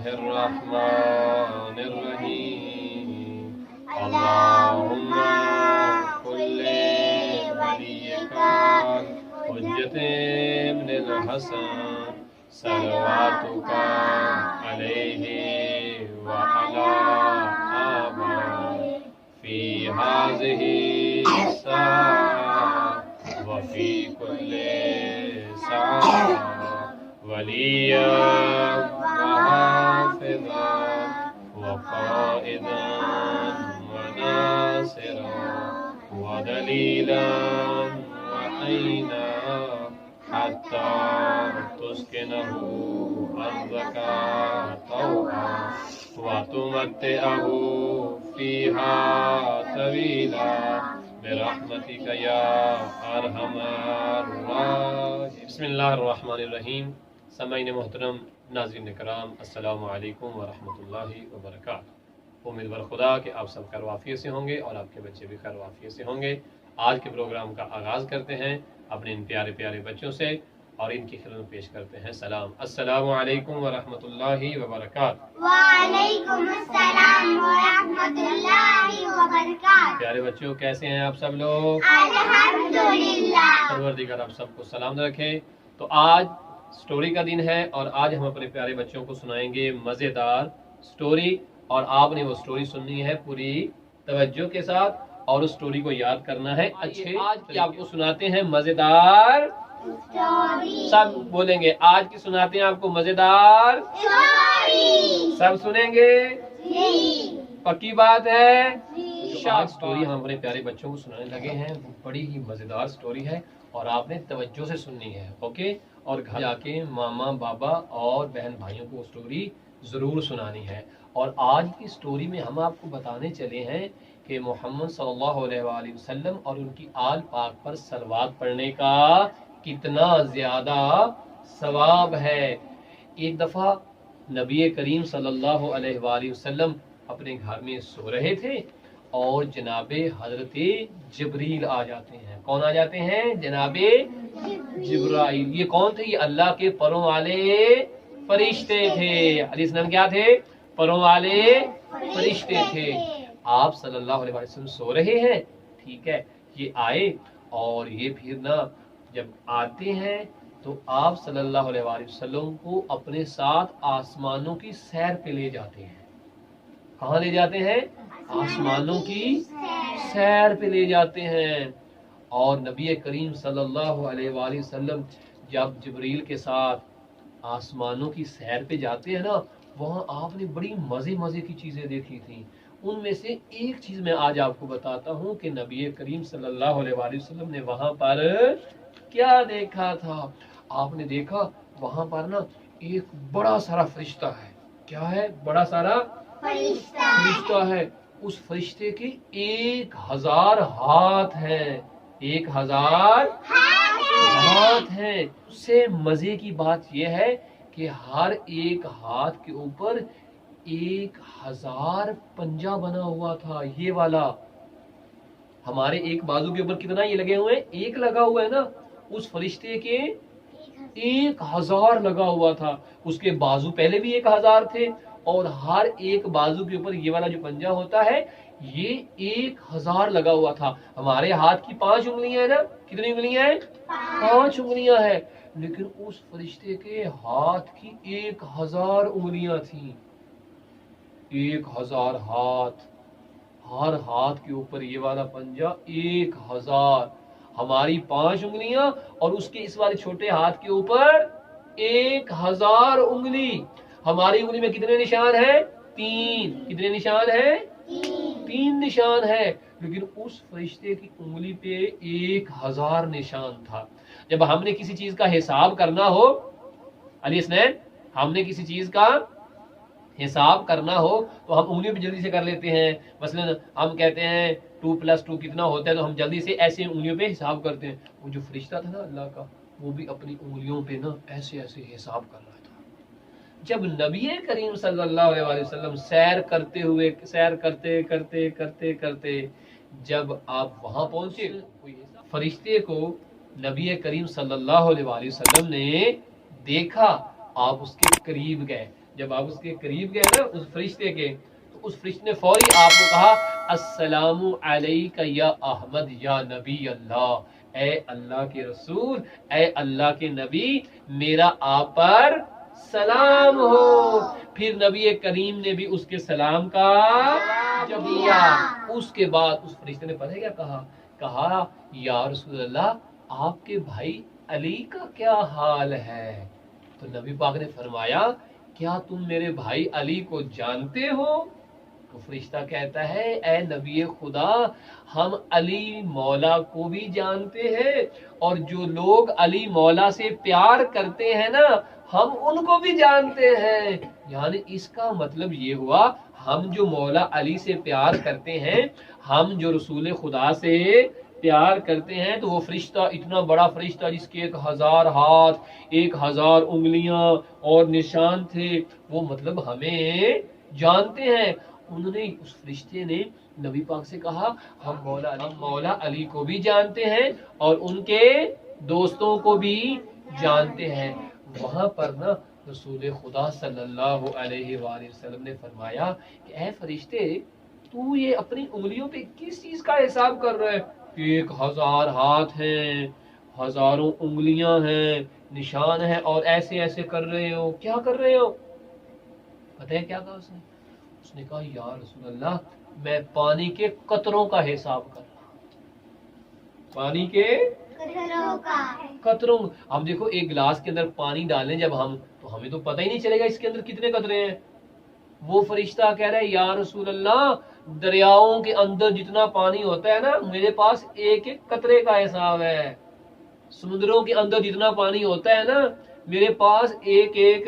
الرحمن الرحیم اللهم كل وليك حجة ابن الحسن صلواتك عليه وعلى آبائه في هذه الساعة وفي كل ساعة وليا وحافظا وقائدا وناصرا ودليلا وعينا حتى تسكنه أرضك طوعا وتمتعه فيها طويلا برحمتك يا أرحم الراحمين. بسم اللہ الرحمن الرحیم. سامعین محترم، ناظرین کرام، السلام علیکم ورحمۃ اللہ وبرکاتہ. امیدوار خدا کہ آپ سب خیر وافیت سے ہوں گے اور آپ کے بچے بھی خیر وافیت سے ہوں گے. آج کے پروگرام کا آغاز کرتے ہیں اپنے ان پیارے پیارے بچوں سے اور ان کی خدمت پیش کرتے ہیں سلام. السلام علیکم ورحمۃ اللہ وبرکاتہ. وعلیکم السلام ورحمۃ اللہ وبرکاتہ. پیارے بچوں، کیسے ہیں آپ سب لوگ؟ الحمدللہ. پروردگار آپ سب کو سلام رکھے. تو آج سٹوری کا دن ہے اور آج ہم اپنے پیارے بچوں کو سنائیں گے مزیدار سٹوری، اور آپ نے وہ سٹوری سننی ہے پوری توجہ کے ساتھ اور اس سٹوری کو یاد کرنا ہے. اچھے آج کی آپ کو سناتے ہیں مزیدار اسٹوری. سب بولیں گے آج کی سناتے ہیں آپ کو مزیدار اسٹوری. سب سنیں گے؟ جی. پکی بات ہے. جی. آج سٹوری ہم اپنے پیارے بچوں کو سنانے لگے ہیں، وہ بڑی ہی مزیدار سٹوری ہے اور آپ نے توجہ سے سننی ہے. اوکے؟ اور گھر جا کے ماما بابا اور بہن بھائیوں کو سٹوری ضرور سنانی ہے. اور آج کی سٹوری میں ہم آپ کو بتانے چلے ہیں کہ محمد صلی اللہ علیہ وآلہ وسلم اور ان کی آل پاک پر صلوات پڑھنے کا کتنا زیادہ ثواب ہے. ایک دفعہ نبی کریم صلی اللہ علیہ وآلہ وسلم اپنے گھر میں سو رہے تھے اور جناب حضرت جبریل آ جاتے ہیں. کون آ جاتے ہیں؟ جناب جبرائیل. یہ کون تھے؟ یہ اللہ کے پروں والے فرشتے تھے. علیہ السلام کیا تھے؟ پروں والے فرشتے تھے. آپ صلی اللہ علیہ وسلم سو رہے ہیں، ٹھیک ہے؟ یہ آئے اور یہ پھر نا جب آتے ہیں تو آپ صلی اللہ علیہ وسلم کو اپنے ساتھ آسمانوں کی سیر پہ لے جاتے ہیں. کہاں لے جاتے ہیں؟ آسمانوں کی سیر پہ لے جاتے ہیں. اور نبی کریم صلی اللہ علیہ وآلہ وسلم جب جبریل کے ساتھ آسمانوں کی سیر پہ جاتے ہیں نا، وہاں آپ نے بڑی مزے کی چیزیں دیکھی تھیں. ان میں سے ایک چیز میں آج آپ کو بتاتا ہوں کہ نبی کریم صلی اللہ علیہ وآلہ وسلم نے وہاں پر کیا دیکھا تھا. آپ نے دیکھا وہاں پر نا ایک بڑا سارا فرشتہ ہے. کیا ہے؟ بڑا سارا فرشتہ ہے. اس فرشتے کے 1000 ہاتھ ہیں. 1000 ہاتھ ہیں. اس سے مزے کی بات یہ ہے کہ ہر ایک ہاتھ کے اوپر 1000 پنجہ بنا ہوا تھا. یہ والا ہمارے ایک بازو کے اوپر کتنا یہ لگے ہوئے ہیں؟ ایک لگا ہوا ہے نا. اس فرشتے کے 1000 لگا ہوا تھا. اس کے بازو پہلے بھی 1000 تھے اور ہر ایک بازو کے اوپر یہ والا جو پنجہ ہوتا ہے یہ 1000 لگا ہوا تھا. ہمارے ہاتھ کی 5 انگلیاں ہیں نا. کتنی انگلیاں ہیں؟ 5 انگلیاں ہیں. لیکن اس فرشتے کے ہاتھ کی 1000 انگلیاں تھیں. 1000 ہاتھ، ہر ہاتھ کے اوپر یہ والا پنجہ 1000. ہماری 5 انگلیاں اور اس کے اس والے چھوٹے ہاتھ کے اوپر 1000 انگلی. ہماری انگلی میں کتنے نشان ہیں؟ 3. کتنے نشان ہیں؟ 3 نشان ہے. لیکن اس فرشتے کی انگلی پہ 1000 نشان تھا. جب ہم نے کسی چیز کا حساب کرنا ہو، علی اسنین، ہم نے کسی چیز کا حساب کرنا ہو تو ہم انگلیوں پہ جلدی سے کر لیتے ہیں. مثلا ہم کہتے ہیں 2 + 2 کتنا ہوتا ہے، تو ہم جلدی سے ایسے انگلیوں پہ حساب کرتے ہیں. وہ جو فرشتہ تھا نا اللہ کا، وہ بھی اپنی انگلیوں پہ نا ایسے حساب کر رہا تھا. جب نبی کریم صلی اللہ علیہ وسلم سیر کرتے जब आप वहां पहुंचे, फरिश्ते को नबी करीम सल्लल्लाहु अलैहि वसल्लम ने देखा, आप उसके करीब गए। जब आप उसके करीब गए ना उस फरिश्ते के, तो उस फरिश्ते ने फौरी आपको कहा, अस्सलामु अलैका या अहमद या नबी अल्लाह, ए अल्लाह के रसूल, ए अल्लाह के नबी, मेरा आप पर सलाम हो। फिर नबी करीम ने भी उसके सलाम का जवाब दिया। उसके बाद उस फरिश्ते ने पता है क्या कहा, या रसूल अल्लाह, आपके भाई अली का क्या हाल है? तो नबी पाक ने फरमाया, क्या तुम मेरे भाई अली को जानते हो? तो फरिश्ता कहता है, ए नबी खुदा, हम अली मौला को भी जानते हैं, और जो लोग अली मौला से प्यार करते हैं ना, हम उनको भी जानते हैं। यानी इसका मतलब ये हुआ, हम जो मौला अली से प्यार करते हैं, हम जो रसूल खुदा से प्यार करते हैं, तो वो फरिश्ता, इतना बड़ा फरिश्ता जिसके 1000 हाथ, 1000 उंगलियां और निशान थे, वो मतलब हमें जानते हैं। उन्होंने, उस फरिश्ते ने नबी पाक से कहा, हम मौला अली को भी जानते हैं और उनके दोस्तों को भी जानते हैं। वहां पर ना रसूल खुदा सल्लल्लाहु अलैहि वसल्लम ने फरमाया कि ऐ फरिश्ते, तू ये अपनी उंगलियों पे किस चीज का हिसाब कर रहा है? 1000 हाथ हैं, हजारों उंगलियां हैं, निशान है, और ऐसे ऐसे कर रहे हो, क्या कर रहे हो? पता है क्या कहा उसने कहा, या रसूल अल्लाह, मैं पानी के कतरों का हिसाब कर रहा हूं। पानी के कतरों। अब देखो, एक गिलास के अंदर पानी डालें जब हम, तो हमें तो पता ही नहीं चलेगा इसके अंदर कितने कतरे हैं। वो फरिश्ता कह रहा है, या रसूल अल्लाह, दरियाओं के अंदर जितना पानी होता है ना, मेरे पास एक एक कतरे का हिसाब है। समुद्रों के अंदर जितना पानी होता है ना, मेरे पास एक एक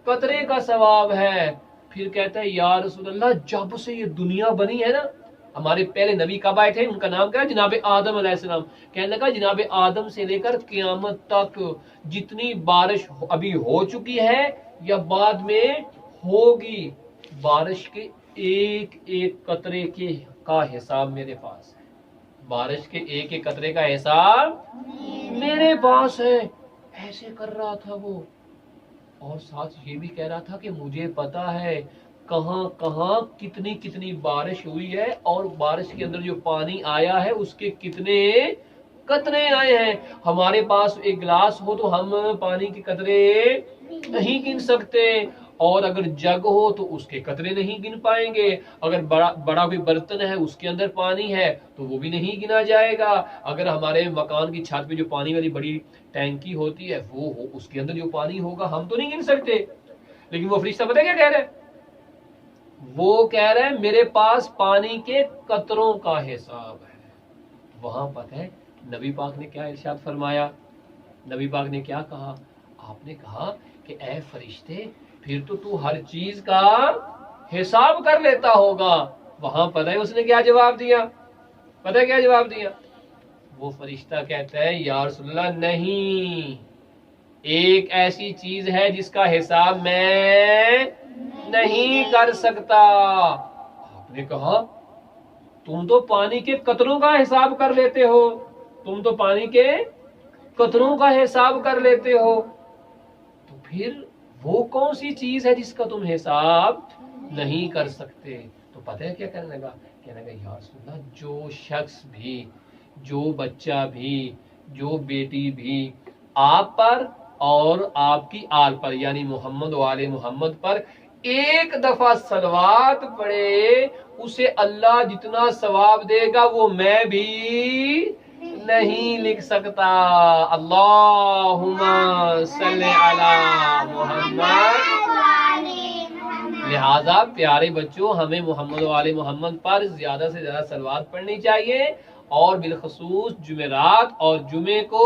कतरे का सवाब है। फिर कहता है, या रसूल अल्लाह, जब से ये दुनिया बनी है ना, हमारे पहले नबी कब आए थे? उनका नाम क्या है? जनाब आदम अलैहिस्सलाम। कहने लगा, जनाब आदम से लेकर क़यामत तक जितनी बारिश अभी हो चुकी है या बाद में होगी, बारिश के एक एक कतरे का हिसाब मेरे पास है। बारिश के एक एक कतरे का हिसाब मेरे पास है। ऐसे कर रहा था वो, और साथ ये भी कह रहा था कि मुझे पता है कहां कहां कितनी कितनी बारिश हुई है, और बारिश के अंदर जो पानी आया है उसके कितने कतरे आए हैं। हमारे पास एक गिलास हो तो हम पानी के कतरे नहीं गिन सकते, और अगर जग हो तो उसके कतरे नहीं गिन पाएंगे। अगर बड़ा कोई बर्तन है, उसके अंदर पानी है, तो वो भी नहीं गिना जाएगा। अगर हमारे मकान की छत पे जो पानी वाली बड़ी टैंकी होती है वो हो, उसके अंदर जो पानी होगा हम तो नहीं गिन सकते। लेकिन वो फरिश्ता पता है क्या कह रहा है? वो कह रहा है, मेरे पास पानी के कतरों का हिसाब है। वहां पता है नबी पाक ने क्या इरशाद फरमाया? नबी पाक ने क्या कहा? आपने कहा कि ऐ फरिश्ते, फिर तो तू हर चीज का हिसाब कर लेता होगा। वहां पता है उसने क्या जवाब दिया? पता है क्या जवाब दिया? वो फरिश्ता कहता है, या रसूलल्लाह, नहीं, एक ऐसी चीज है जिसका हिसाब मैं नहीं कर सकता। आपने कहा, तुम तो पानी के कतरों का हिसाब कर लेते हो, तुम तो पानी के कतरों का हिसाब कर लेते हो, तो फिर वो कौन सी चीज है जिसका तुम हिसाब नहीं कर सकते? तो पता है क्या कहने लगा? कहने लगा, या रसूलल्लाह, जो शख्स भी, जो बच्चा भी, जो बेटी भी आप पर और आपकी आल पर, यानी मोहम्मद वाले मोहम्मद पर एक दफा सलवात पढ़े, उसे अल्लाह जितना सवाब देगा वो मैं भी नहीं लिख सकता। अल्लाहुम्मा सल्ली अला मुहम्मद। लिहाजा प्यारे बच्चों, हमें मोहम्मद वाले मोहम्मद पर ज्यादा से ज्यादा सलवात पढ़नी चाहिए, और बिलखसूस जुमेरात और जुमे को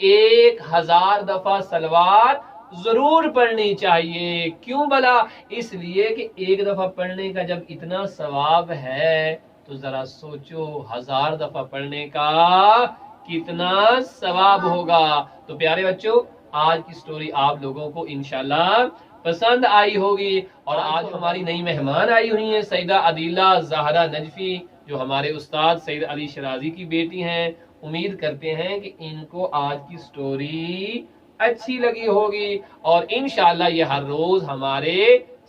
1000 दफा सलवात जरूर पढ़नी चाहिए। क्यों भला? इसलिए कि एक दफा पढ़ने का जब इतना सवाब है, तो जरा सोचो 1000 दफा पढ़ने का कितना सवाब होगा। तो प्यारे बच्चों, आज की स्टोरी आप लोगों को इंशाल्लाह पसंद आई होगी। और आज हमारी नई मेहमान आई हुई है, सईदा अदीला ज़हरा नजफी। جو ہمارے استاد سید علی شرازی کی بیٹی ہیں. امید کرتے ہیں کہ ان کو آج کی سٹوری اچھی لگی ہوگی اور انشاءاللہ یہ ہر روز ہمارے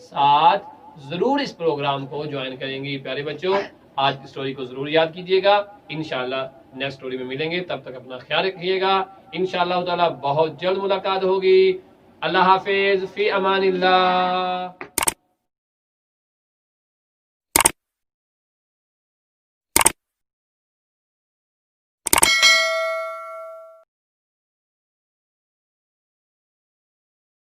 ساتھ ضرور اس پروگرام کو جوائن کریں گی. پیارے بچوں آج کی سٹوری کو ضرور یاد کیجئے گا. انشاءاللہ نیکسٹ سٹوری میں ملیں گے. تب تک اپنا خیال رکھیے گا. انشاءاللہ تعالی بہت جلد ملاقات ہوگی. اللہ حافظ. فی امان اللہ.